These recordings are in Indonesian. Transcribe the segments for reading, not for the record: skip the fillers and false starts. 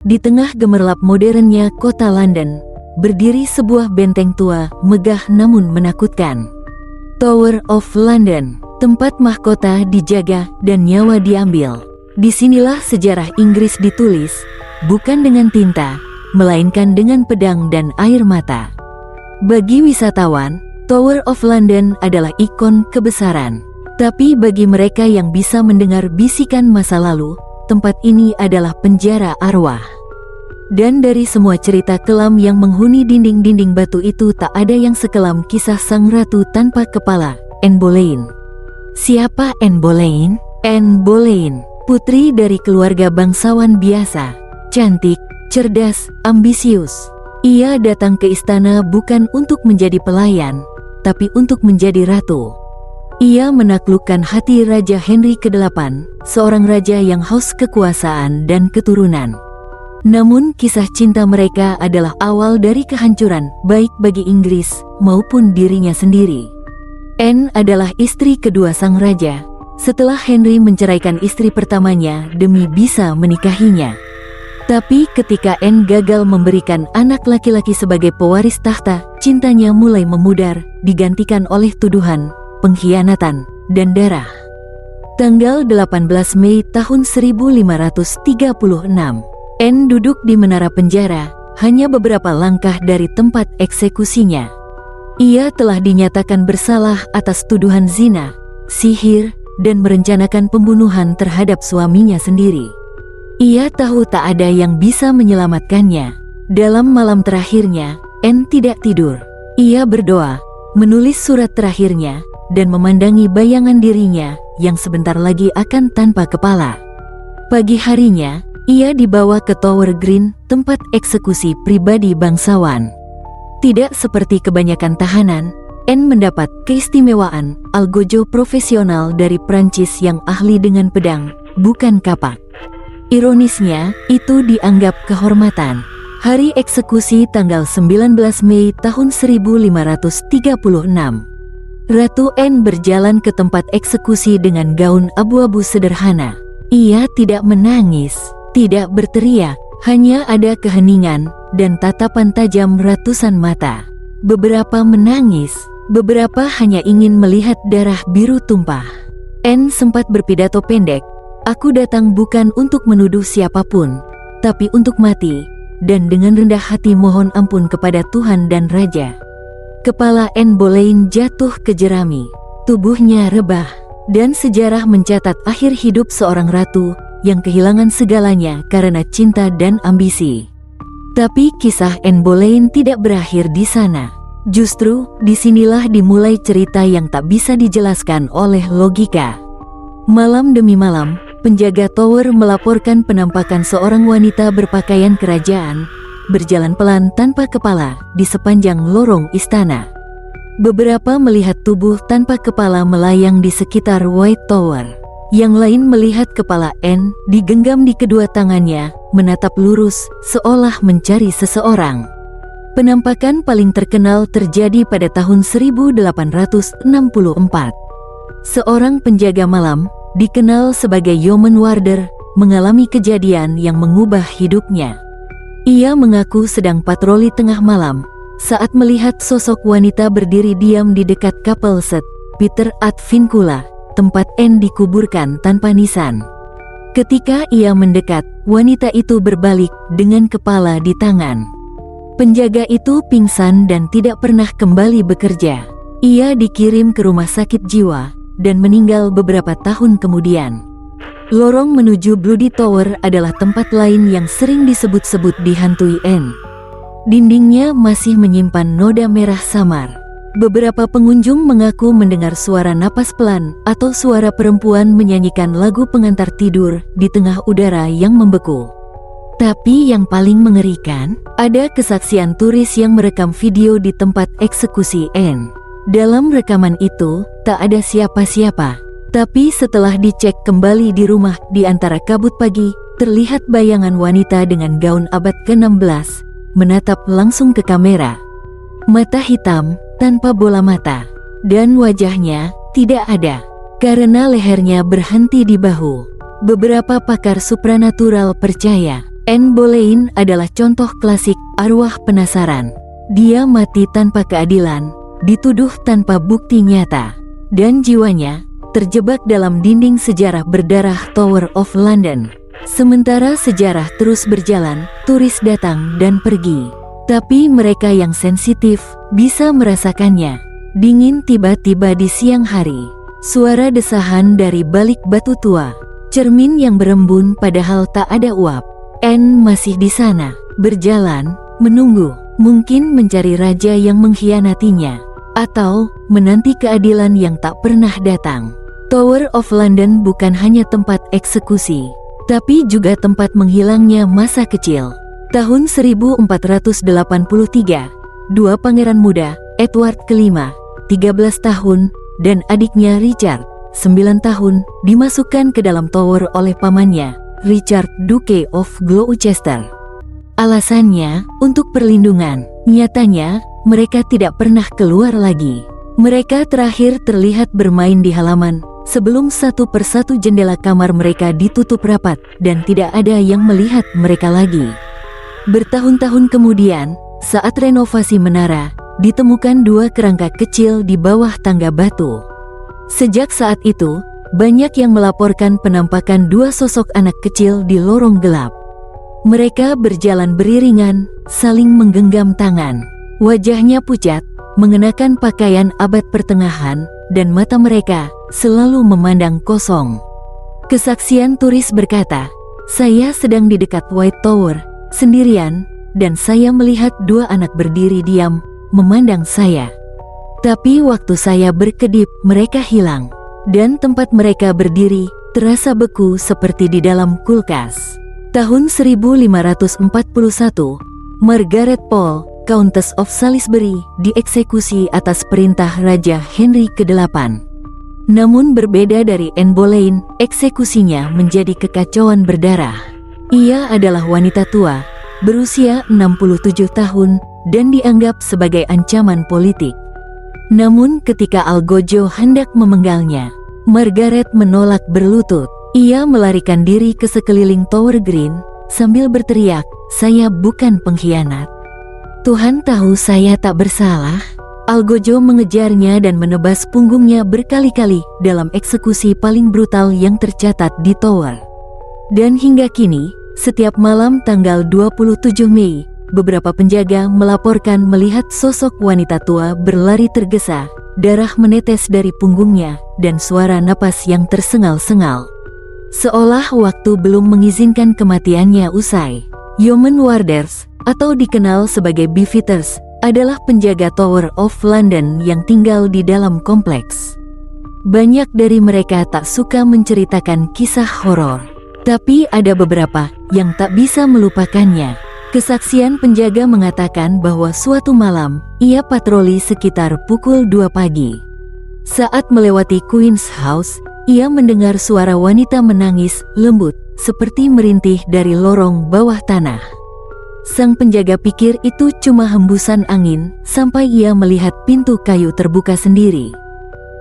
Di tengah gemerlap modernnya kota London, berdiri sebuah benteng tua, megah namun menakutkan. Tower of London, tempat mahkota dijaga dan nyawa diambil. Disinilah sejarah Inggris ditulis, bukan dengan tinta, melainkan dengan pedang dan air mata. Bagi wisatawan, Tower of London adalah ikon kebesaran. Tapi bagi mereka yang bisa mendengar bisikan masa lalu, tempat ini adalah penjara arwah. Dan dari semua cerita kelam yang menghuni dinding-dinding batu itu, tak ada yang sekelam kisah sang ratu tanpa kepala, Anne Boleyn. Siapa Anne Boleyn? Anne Boleyn, putri dari keluarga bangsawan biasa, cantik, cerdas, ambisius. Ia datang ke istana bukan untuk menjadi pelayan, tapi untuk menjadi ratu. Ia menaklukkan hati Raja Henry ke-8, seorang raja yang haus kekuasaan dan keturunan. Namun kisah cinta mereka adalah awal dari kehancuran, baik bagi Inggris maupun dirinya sendiri. Anne adalah istri kedua sang raja, setelah Henry menceraikan istri pertamanya demi bisa menikahinya. Tapi ketika Anne gagal memberikan anak laki-laki sebagai pewaris tahta, cintanya mulai memudar, digantikan oleh tuduhan pengkhianatan dan darah. Tanggal 18 Mei tahun 1536, Anne duduk di menara penjara, hanya beberapa langkah dari tempat eksekusinya. Ia telah dinyatakan bersalah atas tuduhan zina, sihir, dan merencanakan pembunuhan terhadap suaminya sendiri. Ia tahu tak ada yang bisa menyelamatkannya. Dalam malam terakhirnya, Anne tidak tidur. Ia berdoa, menulis surat terakhirnya, dan memandangi bayangan dirinya yang sebentar lagi akan tanpa kepala. Pagi harinya, ia dibawa ke Tower Green, tempat eksekusi pribadi bangsawan. Tidak seperti kebanyakan tahanan, Anne mendapat keistimewaan algojo profesional dari Prancis yang ahli dengan pedang, bukan kapak. Ironisnya, itu dianggap kehormatan. Hari eksekusi tanggal 19 Mei tahun 1536. Ratu Anne berjalan ke tempat eksekusi dengan gaun abu-abu sederhana. Ia tidak menangis, tidak berteriak, hanya ada keheningan dan tatapan tajam ratusan mata. Beberapa menangis, beberapa hanya ingin melihat darah biru tumpah. Anne sempat berpidato pendek, "Aku datang bukan untuk menuduh siapapun, tapi untuk mati, dan dengan rendah hati mohon ampun kepada Tuhan dan Raja." Kepala Anne Boleyn jatuh ke jerami, tubuhnya rebah, dan sejarah mencatat akhir hidup seorang ratu yang kehilangan segalanya karena cinta dan ambisi. Tapi kisah Anne Boleyn tidak berakhir di sana. Justru, disinilah dimulai cerita yang tak bisa dijelaskan oleh logika. Malam demi malam, penjaga tower melaporkan penampakan seorang wanita berpakaian kerajaan, berjalan pelan tanpa kepala di sepanjang lorong istana. Beberapa melihat tubuh tanpa kepala melayang di sekitar White Tower. Yang lain melihat kepala Anne digenggam di kedua tangannya, menatap lurus, seolah mencari seseorang. Penampakan paling terkenal terjadi pada tahun 1864. Seorang penjaga malam, dikenal sebagai Yeoman Warder, mengalami kejadian yang mengubah hidupnya. Ia mengaku sedang patroli tengah malam, saat melihat sosok wanita berdiri diam di dekat kapel St. Peter ad Vincula, tempat Anne dikuburkan tanpa nisan. Ketika ia mendekat, wanita itu berbalik dengan kepala di tangan. Penjaga itu pingsan dan tidak pernah kembali bekerja. Ia dikirim ke rumah sakit jiwa dan meninggal beberapa tahun kemudian. Lorong menuju Bloody Tower adalah tempat lain yang sering disebut-sebut dihantui Anne. Dindingnya masih menyimpan noda merah samar. Beberapa pengunjung mengaku mendengar suara napas pelan atau suara perempuan menyanyikan lagu pengantar tidur di tengah udara yang membeku. Tapi yang paling mengerikan, ada kesaksian turis yang merekam video di tempat eksekusi Anne. Dalam rekaman itu, tak ada siapa-siapa. Tapi setelah dicek kembali di rumah, di antara kabut pagi, terlihat bayangan wanita dengan gaun abad ke-16, menatap langsung ke kamera. Mata hitam, tanpa bola mata, dan wajahnya tidak ada, karena lehernya berhenti di bahu. Beberapa pakar supranatural percaya, Anne Boleyn adalah contoh klasik arwah penasaran. Dia mati tanpa keadilan, dituduh tanpa bukti nyata, dan jiwanya terjebak dalam dinding sejarah berdarah Tower of London. Sementara sejarah terus berjalan, turis datang dan pergi. Tapi mereka yang sensitif bisa merasakannya. Dingin tiba-tiba di siang hari. Suara desahan dari balik batu tua. Cermin yang berembun padahal tak ada uap. Anne masih di sana, berjalan, menunggu, mungkin mencari raja yang mengkhianatinya, atau menanti keadilan yang tak pernah datang. Tower of London bukan hanya tempat eksekusi, tapi juga tempat menghilangnya masa kecil. Tahun 1483, dua pangeran muda, Edward kelima, 13 tahun, dan adiknya Richard, 9 tahun, dimasukkan ke dalam tower oleh pamannya, Richard Duke of Gloucester. Alasannya, untuk perlindungan. Nyatanya, mereka tidak pernah keluar lagi. Mereka terakhir terlihat bermain di halaman, sebelum satu persatu jendela kamar mereka ditutup rapat, dan tidak ada yang melihat mereka lagi. Bertahun-tahun kemudian, saat renovasi menara, ditemukan dua kerangka kecil di bawah tangga batu. Sejak saat itu, banyak yang melaporkan penampakan dua sosok anak kecil di lorong gelap. Mereka berjalan beriringan, saling menggenggam tangan. Wajahnya pucat, mengenakan pakaian abad pertengahan, dan mata mereka selalu memandang kosong. Kesaksian turis berkata, "Saya sedang di dekat White Tower, sendirian, dan saya melihat dua anak berdiri diam, memandang saya. Tapi waktu saya berkedip, mereka hilang. Dan tempat mereka berdiri terasa beku seperti di dalam kulkas." Tahun 1541, Margaret Pole, Countess of Salisbury, dieksekusi atas perintah Raja Henry ke-8. Namun berbeda dari Anne Boleyn, eksekusinya menjadi kekacauan berdarah. Ia adalah wanita tua, berusia 67 tahun, dan dianggap sebagai ancaman politik. Namun ketika Algojo hendak memenggalnya, Margaret menolak berlutut. Ia melarikan diri ke sekeliling Tower Green, sambil berteriak, "Saya bukan pengkhianat. Tuhan tahu saya tak bersalah." Algojo mengejarnya dan menebas punggungnya berkali-kali dalam eksekusi paling brutal yang tercatat di Tower. Dan hingga kini, setiap malam tanggal 27 Mei, beberapa penjaga melaporkan melihat sosok wanita tua berlari tergesa, darah menetes dari punggungnya, dan suara napas yang tersengal-sengal. Seolah waktu belum mengizinkan kematiannya usai. Yeoman Warders, atau dikenal sebagai Beefeaters, adalah penjaga Tower of London yang tinggal di dalam kompleks. Banyak dari mereka tak suka menceritakan kisah horor, tapi ada beberapa yang tak bisa melupakannya. Kesaksian penjaga mengatakan bahwa suatu malam, ia patroli sekitar pukul 2 pagi. Saat melewati Queen's House, ia mendengar suara wanita menangis lembut, seperti merintih dari lorong bawah tanah. Sang penjaga pikir itu cuma hembusan angin, sampai ia melihat pintu kayu terbuka sendiri.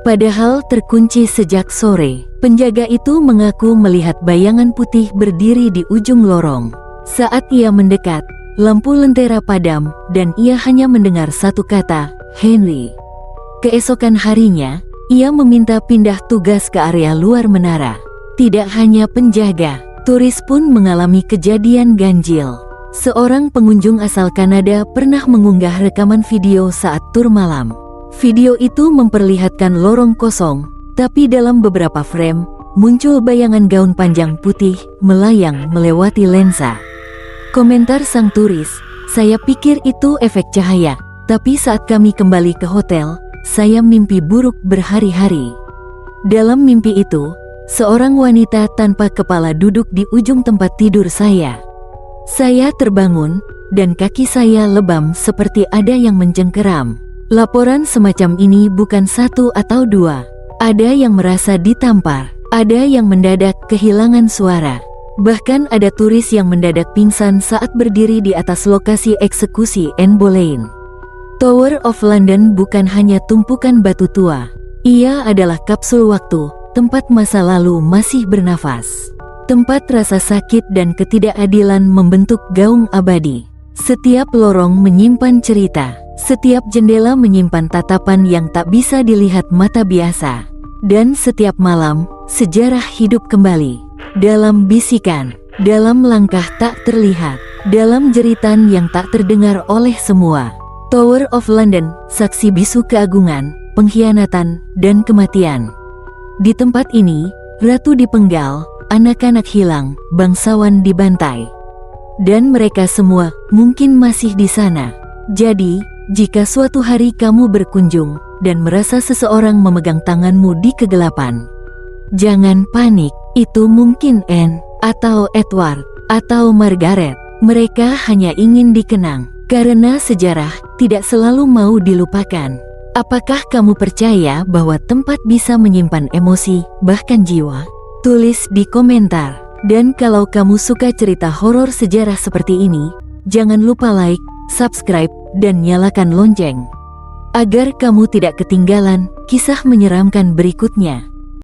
Padahal terkunci sejak sore. Penjaga itu mengaku melihat bayangan putih berdiri di ujung lorong. Saat ia mendekat, lampu lentera padam, dan ia hanya mendengar satu kata, "Henry." Keesokan harinya, ia meminta pindah tugas ke area luar menara. Tidak hanya penjaga, turis pun mengalami kejadian ganjil. Seorang pengunjung asal Kanada pernah mengunggah rekaman video saat tur malam. Video itu memperlihatkan lorong kosong, tapi dalam beberapa frame, muncul bayangan gaun panjang putih melayang melewati lensa. Komentar sang turis, "Saya pikir itu efek cahaya, tapi saat kami kembali ke hotel, saya mimpi buruk berhari-hari. Dalam mimpi itu, seorang wanita tanpa kepala duduk di ujung tempat tidur saya. Saya terbangun, dan kaki saya lebam seperti ada yang mencengkeram." Laporan semacam ini bukan satu atau dua. Ada yang merasa ditampar, ada yang mendadak kehilangan suara. Bahkan ada turis yang mendadak pingsan saat berdiri di atas lokasi eksekusi Anne Boleyn. Tower of London bukan hanya tumpukan batu tua. Ia adalah kapsul waktu, tempat masa lalu masih bernafas. Tempat rasa sakit dan ketidakadilan membentuk gaung abadi. Setiap lorong menyimpan cerita, setiap jendela menyimpan tatapan yang tak bisa dilihat mata biasa. Dan setiap malam, sejarah hidup kembali. Dalam bisikan, dalam langkah tak terlihat, dalam jeritan yang tak terdengar oleh semua. Tower of London, saksi bisu keagungan, pengkhianatan, dan kematian. Di tempat ini, ratu dipenggal, anak-anak hilang, bangsawan dibantai. Dan mereka semua mungkin masih di sana. Jadi, jika suatu hari kamu berkunjung dan merasa seseorang memegang tanganmu di kegelapan, jangan panik, itu mungkin Anne, atau Edward, atau Margaret. Mereka hanya ingin dikenang, karena sejarah tidak selalu mau dilupakan. Apakah kamu percaya bahwa tempat bisa menyimpan emosi, bahkan jiwa? Tulis di komentar. Dan kalau kamu suka cerita horor sejarah seperti ini, jangan lupa like, subscribe, dan nyalakan lonceng, agar kamu tidak ketinggalan kisah menyeramkan berikutnya.